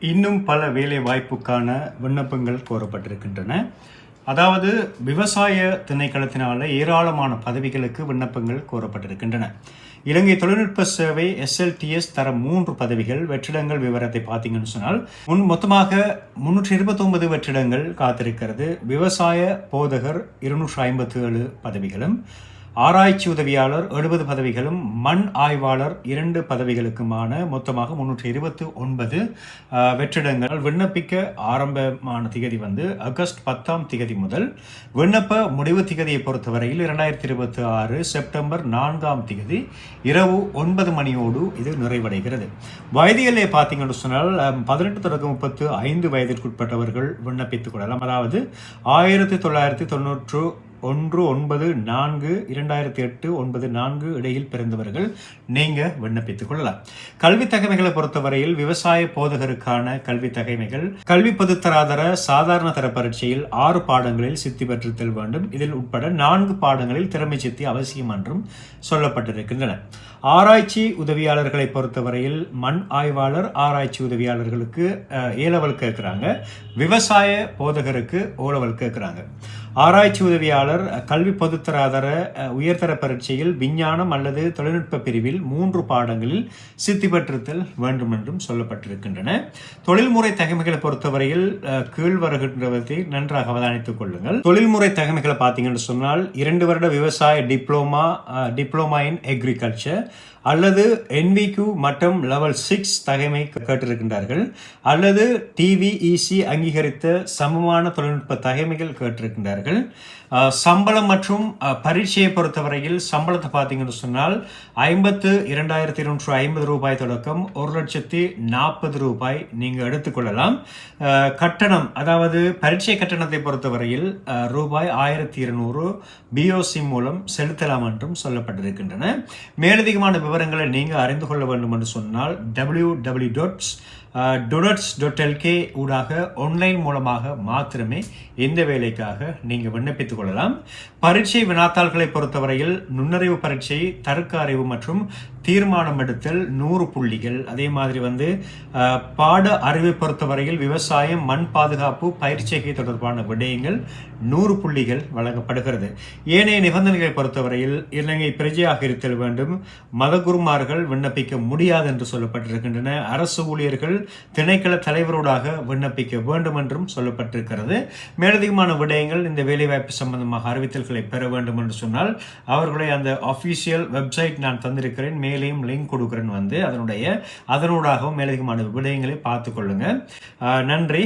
இன்னும் பல வேலை வாய்ப்புக்கான விண்ணப்பங்கள் கோரப்பட்டிருக்கின்றன. அதாவது விவசாய திணைக்களத்தினால ஏராளமான பதவிகளுக்கு விண்ணப்பங்கள் கோரப்பட்டிருக்கின்றன. இலங்கை தொழில்நுட்ப சேவை SLTS தர 3 பதவிகள். வெற்றிடங்கள் விவரத்தை பார்த்தீங்கன்னு சொன்னால் மொத்தமாக 329 வெற்றிடங்கள் காத்திருக்கிறது. விவசாய போதகர் 257 பதவிகளும், ஆராய்ச்சி உதவியாளர் 70 பதவிகளும், மண் ஆய்வாளர் 2 பதவிகளுக்குமான மொத்தமாக 329 வெற்றிடங்கள். விண்ணப்பிக்க ஆரம்பமான திகதி ஆகஸ்ட் 10 முதல். விண்ணப்ப முடிவு திகதியை பொறுத்தவரையில் 2026 செப்டம்பர் 4 இரவு 9 மணியோடு இது நிறைவடைகிறது. வயதிலே பார்த்தீங்கன்னு சொன்னால் 18 தொடக்கம் 35 வயதிற்குட்பட்டவர்கள் விண்ணப்பித்துக் கொள்ளலாம். அதாவது 1991 9/4/2008 9/4 இடையில் பிறந்தவர்கள் நீங்க விண்ணப்பித்துக் கொள்ளலாம். கல்வி தகமைகளை பொறுத்தவரையில் விவசாய போதகருக்கான கல்வி தகைமைகள் கல்வி பொதுத்தராதர சாதாரண தர பரீட்சையில் 6 பாடங்களில் சித்தி பெற்றிருத்தல் வேண்டும். இதில் உட்பட 4 பாடங்களில் திறமை சித்தி அவசியம் என்றும் சொல்லப்பட்டிருக்கின்றன. ஆராய்ச்சி உதவியாளர்களை பொறுத்தவரையில் மண் ஆய்வாளர் ஆராய்ச்சி உதவியாளர்களுக்கு ஏலவல் கேட்கிறாங்க. விவசாய போதகருக்கு ஓலவல் கேட்கிறாங்க. ஆராய்ச்சி உதவியாளர் கல்வி பொதுத்தராதர உயர்தர பரீட்சையில் விஞ்ஞானம் அல்லது தொழில்நுட்ப பிரிவில் 3 பாடங்களில் சித்தி பெற்றிருத்தல் வேண்டும் என்றும் சொல்லப்பட்டிருக்கின்றன. தொழில்முறை தகமைகளை பொறுத்தவரையில் கீழ் வருகின்றவற்றை நன்றாக அவதானித்துக் கொள்ளுங்கள். தொழில்முறை தகமைகளை பார்த்தீங்கன்னு சொன்னால் 2 வருட விவசாய டிப்ளோமா இன் அக்ரிகல்ச்சர் அல்லது NVQ மற்றும் லெவல் 6 தகைமை கேட்டிருக்கின்றார்கள். அல்லது TVEC அங்கீகரித்த சமமான தொழில்நுட்ப தகைமைகள் கேட்டிருக்கின்றார்கள். சம்பளம் மற்றும் பரீட்சையை பொறுத்தவரையில் சம்பளத்தை பார்த்தீங்கன்னு சொன்னால் 52,250 ரூபாய் தொடக்கம் 1,40,000 ரூபாய் நீங்கள் எடுத்துக்கொள்ளலாம். கட்டணம், அதாவது பரீட்சை கட்டணத்தை பொறுத்தவரையில் ரூபாய் 1,200 BOC மூலம் செலுத்தலாம் என்றும் சொல்லப்பட்டிருக்கின்றன. மேலதிகமான விவரங்களை நீங்கள் அறிந்து கொள்ள வேண்டும் என்று சொன்னால் www.donuts.lk ஊடாக ஆன்லைன் மூலமாக மாத்திரமே இந்த வேலைக்காக நீங்கள் விண்ணப்பித்துக் கொள்ளலாம். பரீட்சை வினாத்தாள்களை பொறுத்தவரையில் நுண்ணறிவு பரீட்சை, தர்க்க அறிவு மற்றும் தீர்மானம் எடுத்தல் 100 புள்ளிகள். அதே மாதிரி பாட அறிவை பொறுத்தவரையில் விவசாயம், மண் பாதுகாப்பு, பயிற்சிகை தொடர்பான விடயங்கள் 100 புள்ளிகள் வழங்கப்படுகிறது. ஏனைய நிபந்தனைகளை பொறுத்தவரையில் இலங்கை பிரஜையாக இருத்தல் வேண்டும். மதகுருமார்கள் விண்ணப்பிக்க முடியாது என்று சொல்லப்பட்டிருக்கின்றன. அரசு ஊழியர்கள் திணைக்கள தலைவரோடாக விண்ணப்பிக்க வேண்டும் என்றும் சொல்லப்பட்டிருக்கிறது. மேலதிகமான விடயங்கள் இந்த வேலைவாய்ப்பு சம்பந்தமாக அறிவித்தல்களை பெற வேண்டும் என்று சொன்னால் அவர்களுடைய அந்த அபிஷியல் வெப்சைட் நான் தந்திருக்கிறேன், மேலேயும் லிங்க் கொடுக்கிறேன். அதனூடாகவும் மேலதிகமான விடயங்களை பார்த்துக் கொள்ளுங்க. நன்றி.